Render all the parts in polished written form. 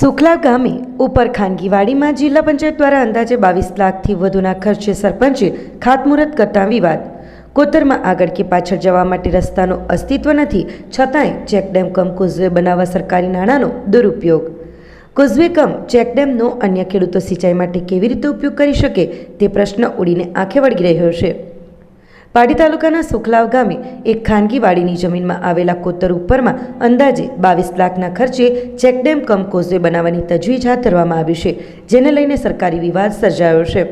સુખલા ગામે ઉપર ખાનગીવાડીમાં જિલ્લા પંચાયત દ્વારા અંદાજે 22 લાખથી વધુના ખર્ચે સરપંચે ખાતમુહૂર્ત કરતા વિવાદ. કોતરમાં આગળ કે પાછળ જવા માટે રસ્તાનો અસ્તિત્વ નથી, છતાંય ચેકડેમ કમ કોઝવે બનાવવા સરકારી નાણાંનો દુરુપયોગ. કોઝવે કમ ચેકડેમનો અન્ય ખેડૂતો સિંચાઈ માટે કેવી રીતે ઉપયોગ કરી શકે તે પ્રશ્ન ઉડીને આંખે વળગી રહ્યો છે. પાડી તાલુકાના સુખલાવ ગામે એક ખાનગી વાડીની જમીનમાં આવેલા કોતર ઉપરમાં અંદાજે 22 લાખના ખર્ચે ચેકડેમ કમ કોઝવે બનાવવાની તજવીજ હાથ ધરવામાં આવ્યું છે, જેને લઈને સરકારી વિવાદ સર્જાયો છે.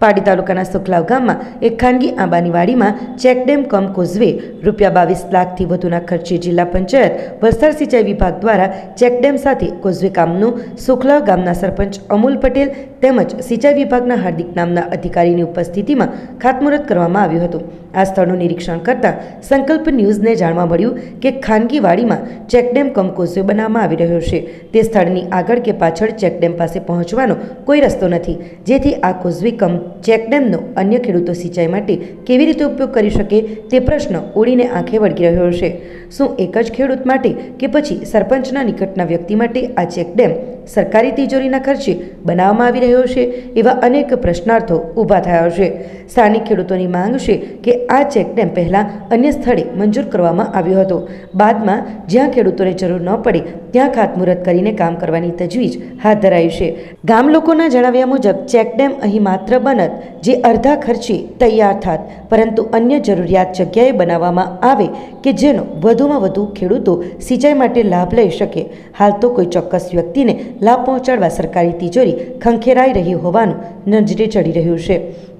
પાડી તાલુકાના સુખલાવ ગામમાં એક ખાનગી આંબાની વાડીમાં ચેકડેમ કમ કોઝવે રૂપિયા 22 લાખથી વધુના ખર્ચે જિલ્લા પંચાયત વલસાડ સિંચાઈ વિભાગ દ્વારા ચેકડેમ સાથે કોઝવે કામનું સુખલાવ ગામના સરપંચ અમૂલ પટેલ તેમજ સિંચાઈ વિભાગના હાર્દિક નામના અધિકારીની ઉપસ્થિતિમાં ખાતમુહૂર્ત કરવામાં આવ્યું હતું. આ સ્થળનું નિરીક્ષણ કરતા સંકલ્પ ન્યૂઝને જાણવા મળ્યું કે ખાનગી વાડીમાં ચેકડેમ કમ કોઝવે બનાવવામાં આવી રહ્યો છે. તે સ્થળની આગળ કે પાછળ ચેકડેમ પાસે પહોંચવાનો કોઈ રસ્તો નથી, જેથી આ કોઝવે કમ ચેકડેમનો અન્ય ખેડૂતો સિંચાઈ માટે કેવી રીતે ઉપયોગ કરી શકે તે પ્રશ્ન ઉડીને આંખે વળગી રહ્યો છે. શું એક જ ખેડૂત માટે કે પછી સરપંચના નિકટના વ્યક્તિ માટે આ ચેકડેમ સરકારી તિજોરીના ખર્ચે બનાવવામાં આવી રહ્યો છે? એવા અનેક પ્રશ્નાર્થો ઊભા થયા છે. સ્થાનિક ખેડૂતોની માંગ છે કે આ ચેકડેમ પહેલાં અન્ય સ્થળે મંજૂર કરવામાં આવ્યો હતો, બાદમાં જ્યાં ખેડૂતોને જરૂર ન પડે ત્યાં ખાતમુહૂર્ત કરીને કામ કરવાની તજવીજ હાથ ધરાઈ છે. ગામ લોકોના જણાવ્યા મુજબ ચેકડેમ અહીં માત્ર બનત જે અડધા ખર્ચે તૈયાર થાત, પરંતુ અન્ય જરૂરિયાત જગ્યાએ બનાવવામાં આવે કે જેનો વધુમાં વધુ ખેડૂતો સિંચાઈ માટે લાભ લઈ શકે. હાલ તો કોઈ ચોક્કસ વ્યક્તિને લાભ પહોંચાડવા સરકારી તિજોરી ખંખેરાઈ રહી હોવાનું નજરે ચડી રહ્યું છે.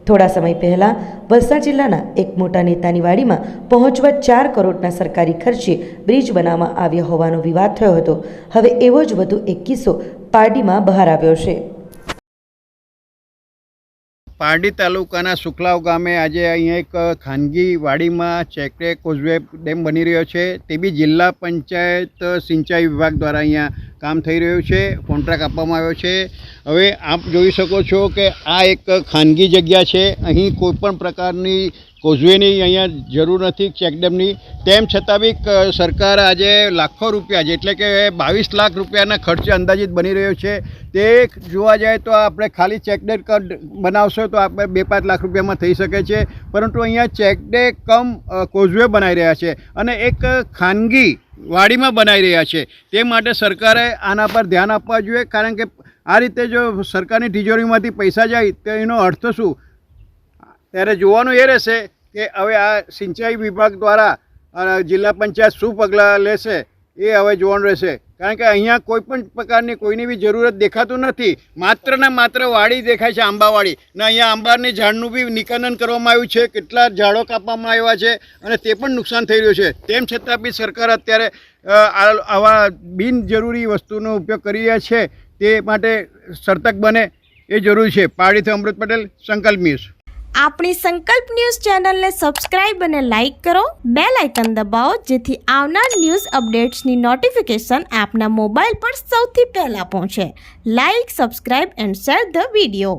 થોડા સમય પહેલાં વલસાડ જિલ્લાના એક મોટા નેતાની વાડીમાં પહોંચવા 4 કરોડના સરકારી ખર્ચે બ્રિજ બનાવવામાં આવ્યો હોવાનો વિવાદ થયો હતો. હવે એવો જ વધુ એક કિસ્સો પારડીમાં બહાર આવ્યો છે. પારડી તાલુકાના સુખલાવ ગામે આજે અહીંયા એક ખાનગી વાડીમાં ચેકડેમ કોઝવે ડેમ બની રહ્યો છે. તે બી જિલ્લા પંચાયત સિંચાઈ વિભાગ દ્વારા અહીંયા કામ થઈ રહ્યું છે, કોન્ટ્રાક્ટ આપવામાં આવ્યો છે. હવે આપ જોઈ શકો છો કે આ એક ખાનગી જગ્યા છે. અહીં કોઈપણ પ્રકારની કોઝવેની અહીંયા જરૂર નથી, ચેકડેમની. તેમ છતાં બી સરકાર આજે લાખો રૂપિયા એટલે કે 22 લાખ રૂપિયાના ખર્ચે અંદાજિત બની રહ્યો છે. તે જોવા જાય તો આપણે ખાલી ચેકડેમ બનાવશો તો આપણે 2-5 લાખ રૂપિયામાં થઈ શકે છે, પરંતુ અહીંયા ચેકડેમ કમ કોઝવે બનાવી રહ્યા છે અને એક ખાનગી વાડીમાં બનાવી રહ્યા છે. તે માટે સરકારે આના પર ધ્યાન આપવા જોઈએ, કારણ કે આ રીતે જો સરકારની તિજોરીમાંથી પૈસા જાય તો એનો અર્થ શું? ત્યારે જોવાનું એ રહેશે કે હવે આ સિંચાઈ વિભાગ દ્વારા જિલ્લા પંચાયત શું પગલાં લેશે એ હવે જોવાનું રહેશે, કારણ કે અહીંયા કોઈ પણ પ્રકારની કોઈની બી જરૂરત દેખાતું નથી. માત્ર ને માત્ર વાડી દેખાય છે, આંબાવાડી, ને અહીંયા આંબાની ઝાડનું બી નિકંદન કરવામાં આવ્યું છે, કેટલા ઝાડો કાપવામાં આવ્યા છે અને તે પણ નુકસાન થઈ રહ્યું છે. તેમ છતાં બી સરકાર અત્યારે આવા બિનજરૂરી વસ્તુનો ઉપયોગ કરી રહ્યા છે. તે માટે સતર્ક બને એ જરૂરી છે. પારડીથી અમૃત પટેલ, સંકલ્પ ન્યૂઝ. આપણી સંકલ્પ ન્યૂઝ ચેનલને સબસ્ક્રાઇબ અને લાઇક કરો, બેલ આઇકન દબાવો, જેથી આવનાર ન્યૂઝ અપડેટ્સની નોટિફિકેશન આપના મોબાઈલ પર સૌથી પહેલાં પહોંચે. Like, subscribe and share the video.